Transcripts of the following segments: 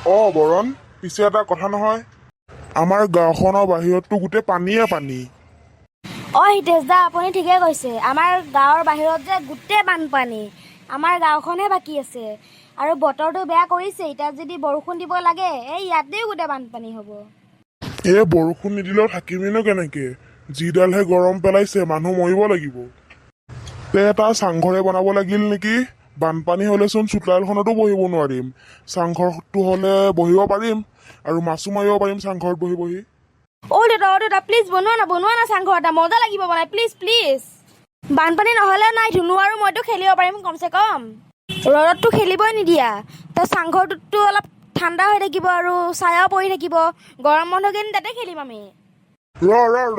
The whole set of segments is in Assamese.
বৰণ, পিছে এটা কথা নহয়, আমাৰ গাঁওখনৰ বাহিৰততো গোটেই পানীয়ে পানী। হিতেশ দা, আপুনি ঠিকে কৈছে। আমাৰ গাঁৱৰ বাহিৰত যে গোটেই বানপানী, আমাৰ গাঁওখনহে বাকী আছে। আৰু বতৰটো বেয়া কৰিছে, এতিয়া যদি বৰষুণ দিব লাগে ইয়াতেও গোটেই বানপানী হ'ব। বৰষুণ নিদিলেও থাকিমেনো কেনেকে? যিডালহে গৰম পেলাইছে, মানুহ মৰিব লাগিব। এটা চাংঘৰে বনাব লাগিল নেকি? বানপানী হলেচোন চোতালখনতো বহিব নোৱাৰিম। চাংঘৰটো হলে বহিব পাৰিম আৰু মাছো মাৰিব পাৰিম চাংঘৰত বহি বহি। দেউতা প্লিজ বনোৱা না চাংঘৰ এটা, মজা লাগিব বনাই, প্লিজ প্লিজ। বানপানী নহলে নাই, ধুনু আৰু মইতো খেলিব পাৰিম কমচে কম। ৰ'দততো খেলিবই নিদিয়া, তো চাংঘৰটোতো অলপ ঠাণ্ডা হৈ থাকিব আৰু ছায়াও পৰি থাকিব। গৰম বন্ধ কেইদিন তাতে খেলিম আমি।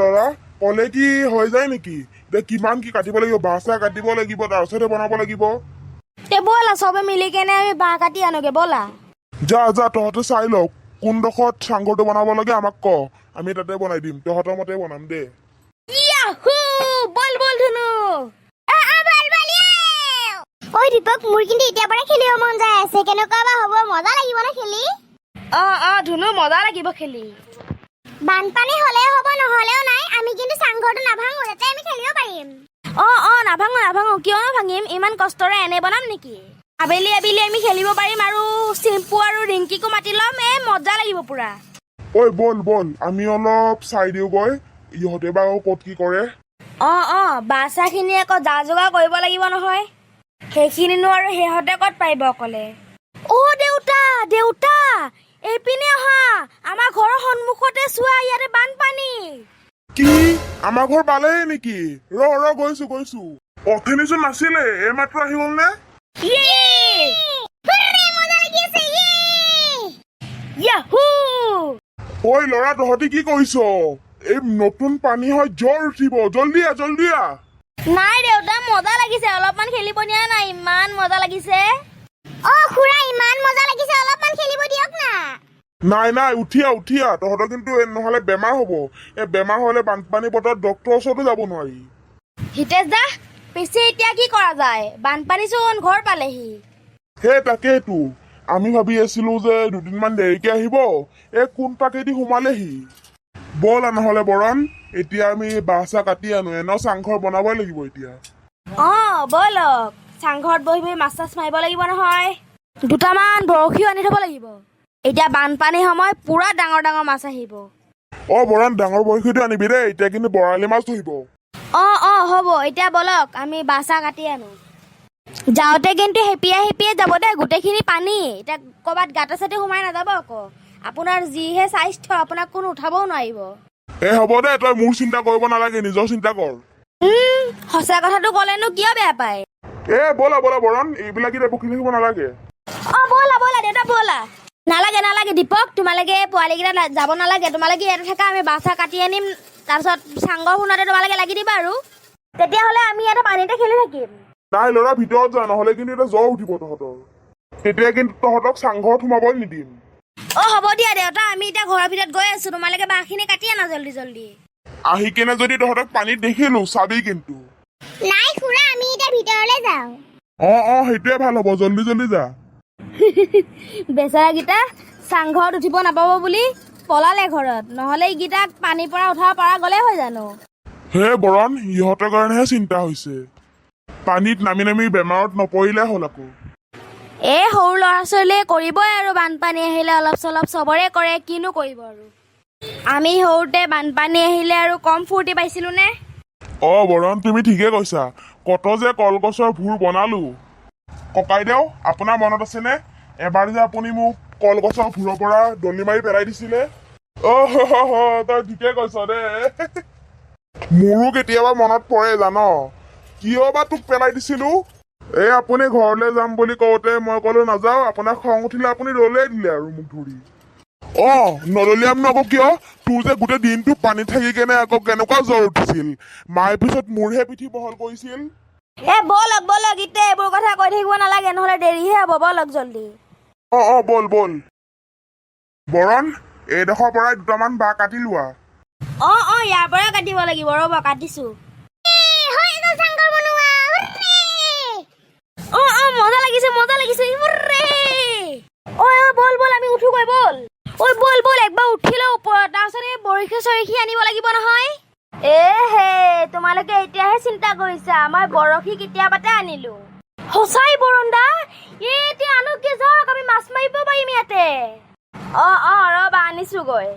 দাদা, কলে কি হৈ যায় নেকি? এতিয়া কিমান কি কাটিব লাগিব? বাঁহ চাহ কাটিব লাগিব, তাৰপিছতহে বনাব লাগিব। ব'লা চবে মিলি কেনে আমি বাঁহ কাটি আনোগে, ব'লা। যা তহঁতে চাই লওক কোনডোখৰত চাংঘৰটো বনাব লাগে, আমাক ক, আমি তাতে বনাই দিম। তহঁতৰ মতে বনাম দে। বল ধুনু। দীপক, মোৰ কিন্তু এতিয়াৰ পৰা খেলিব মন যায় আছে। কেনেকুৱা বা হ'ব? মজা লাগিব ন খেলি? ধুনু, মজা লাগিব খেলি। বানপানী হলেও হ'ব, নহলেও নাই, আমি কিন্তু চাংঘৰটো নাভাঙো, যাতে আমি খেলিব পাৰিম। নাভাঙো, কিয়নো ভাঙিম? ইমান কষ্টৰে এনে বনাম নেকি? আবেলি আমি খেলিব পাৰিম আৰু চিম্পু আৰু ৰিংকিকো মাতি ল'ম। মজা লাগিব পুৰা। বল আমি অলপ চাই দিওঁগৈ, ইহঁতে বা ক'ত কি কৰে। বাঁহ চাহখিনি আকৌ যা যোগাৰ কৰিব লাগিব নহয়। সেইখিনিনো আৰু সিহঁতে ক'ত পাৰিব অকলে। দেউতা এইপিনে অহা, আমাৰ ঘৰৰ সন্মুখতে চোৱা, ইয়াতে বানপানী। কি? আমাৰ ঘৰ পালেই নেকি? গৈছো। অথনিচোন নাছিলে, এইমাত্ৰ আহি গ'ল নে? ল'ৰা, তহঁতি কি কৰিছ? এই নতুন পানী হয়, জ্বৰ উঠিব। জল্দি আহ। নাই দেউতা, মজা লাগিছে, অলপমান খেলিব দিয়া নাই, ইমান মজা লাগিছে। খুৰা, ইমান মজা লাগিছে, অলপমান খেলিব দিয়ক না। নাই, উঠি আহ। তহঁতৰ কিন্তু নহলে বেমাৰ হ'ব। বেমাৰ হলে বানপানী বতৰত ডক্তৰৰ ওচৰতো যাব নোৱাৰি। হিতেশ দা, পিছে এতিয়া কি কৰা যায়? বানপানী চোন ঘৰ পালেহি। তাকেইতো, আমি ভাবি আছিলো যে দুদিনমান দেৰিকে আহিব, কোন পাকেদি সোমালেহি। ব'লা নহলে বৰণ, এতিয়া আমি বাঁহ চাহ কাটি আনো, চাংঘৰ বনাবই লাগিব এতিয়া। ব'লক, চাংঘৰত বহি মাছ চাছ মাৰিব লাগিব নহয়। দুটামান বৰশীও আনি থব লাগিব। এতিয়া বানপানীৰ সময়, পুৰা ডাঙৰ মাছ আহিব। বৰণ, ডাঙৰ বৰশীটো আনিবি দেই, এতিয়া কিন্তু বৰালি মাছ ধৰিব। হ'ব, এতিয়া ব'লক আমি বাঁহ চাহ কাটি আনো। যাওঁতে কিন্তু হেপিয়াই যাব দেই, গোটেইখিনি পানী। এতিয়া ক'ৰবাত গাঁতে চাতে সোমাই নাযাব আকৌ। আপোনাৰ যিহে স্বাস্থ্য, আপোনাক কোনো উঠাবও নোৱাৰিব। হ'ব দে, তই মোৰ চিন্তা কৰিব নালাগে, নিজৰ চিন্তা কৰ। সঁচা কথাটো ক'লেনো কিয় বেয়া পায়? ব'লা বৰণ, এইবিলাক এতিয়া বকি থাকিব নালাগে। ব'লা দেউতা, ব'লা। নালাগে দীপক, তোমালোকে পোৱালীকেইটা যাব নালাগে। তোমালোকে ইয়াতে থাকা, আমি বাঁহ চাহ কাটি আনিম, তাৰপিছত চাংঘৰ শুনাতে তোমালোকে লাগি দিবা আৰু। তেতিয়াহ'লে আমি ইয়াতে পানীতে খেলি থাকিম। নাই ল'ৰা, ভিতৰত যা, নহলে কিন্তু এতিয়া জ্বৰ উঠিব তহঁতৰ। তেতিয়া কিন্তু তহঁতক চাংঘৰত সোমাবই নিদিম। হ'ব দিয়া দেউতা, আমি এতিয়া ঘৰৰ ভিতৰত গৈ আছো। তোমালোকে বাঁহখিনি কাটি আনা জল্দি। আহি কেনে যদি তহঁতক পানীত দেখিলো, চাবি কিন্তু। নাই খুৰা, আমি এতিয়া ভিতৰলৈ যাওঁ। সেইটোৱে ভাল হ'ব, জল্দি যা। বেচেৰাকেইটা চাংঘৰত উঠিব নাপাব বুলি পলালে ঘৰত, নহলে এইকেইটাক পানীৰ পৰা উঠাব পৰা গ'লে হয় জানো। বৰণ, ইহঁতৰ কাৰণেহে চিন্তা হৈছে। পানীত নামি বেমাৰত নপৰিলে হ'ল আকৌ। সৰু ল'ৰা ছোৱালীয়ে কৰিবই আৰু, বানপানী আহিলে অলপ চলপ চবৰে কৰে, কিনো কৰিব আৰু। আমি সৰুতে বানপানী আহিলে আৰু কম ফূৰ্তি পাইছিলো নে? বৰণ, তুমি ঠিকে কৈছা। কত যে কলগছৰ ভূৰ বনালো। ককাইদেউ, আপোনাৰ মনত আছেনে? এবাৰ যে আপুনি মোক কলগছৰ ভূৰৰ পৰা দলি মাৰি পেলাই দিছিলে। তই ঠিকে কৈছ দেই। মোৰো কেতিয়াবা মনত পৰে জান, কিয় বা তোক পেলাই দিছিলো। আপুনি ঘৰলৈ যাম বুলি কওঁতে মই কলো নাযাও, আপোনাক খং উঠিলে আপুনি দলিয়াই দিলে আৰু মোক ধৰি। নদলিয়াম ন আকৌ কিয়? তোৰ যে গোটেই দিনটো পানীত থাকি কেনে আকৌ কেনেকুৱা জ্বৰ উঠিছিল। মায়ে পিছত মোৰহে পিঠি বহল কৰিছিল। ব'লক, এতিয়া এইবোৰ কথা কৈ থাকিব নালাগে, নহলে দেৰিহে হ'ব। ব'লক জল্দি। বল। বৰণ, এইডোখৰ পৰাই দুটামান বাঁহ কাটি লোৱা। ইয়াৰ পৰা কাটিব লাগিব, ৰ'ব কাটিছো। মজা লাগিছে। বল, আমি উঠো গৈ বৰশী চৰশী আনিব লাগিব নহয় হে তোমালোকে এতিয়াহে চিন্তা কৰিছা মই বৰশী কেতিয়াবাতে আনিলো সঁচাই বৰুণদা এতিয়া আনো কি যাওক আমি মাছ মাৰিব পাৰিম ইয়াতে ৰবা আনিছোগৈ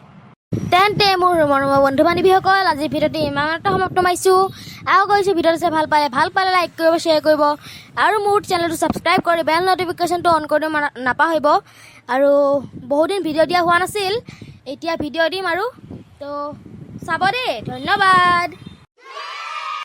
তেন্তে মোৰ ৰুমৰ বন্ধু বান্ধৱীসকল আজিৰ ভিডিঅ'টো ইমানতে সমাপ্ত মাৰিছোঁ আৰু কৈছোঁ ভিডিঅ'টো চাই ভাল পালে লাইক কৰিব শ্বেয়াৰ কৰিব আৰু মোৰ চেনেলটো ছাবস্ক্ৰাইব কৰি বেল নটিফিকেশ্যনটো অন কৰি দিব নাপাহৰিব আৰু বহুদিন ভিডিঅ' দিয়া হোৱা নাছিল এতিয়া ভিডিঅ' দিম আৰু তো চাব দেই ধন্যবাদ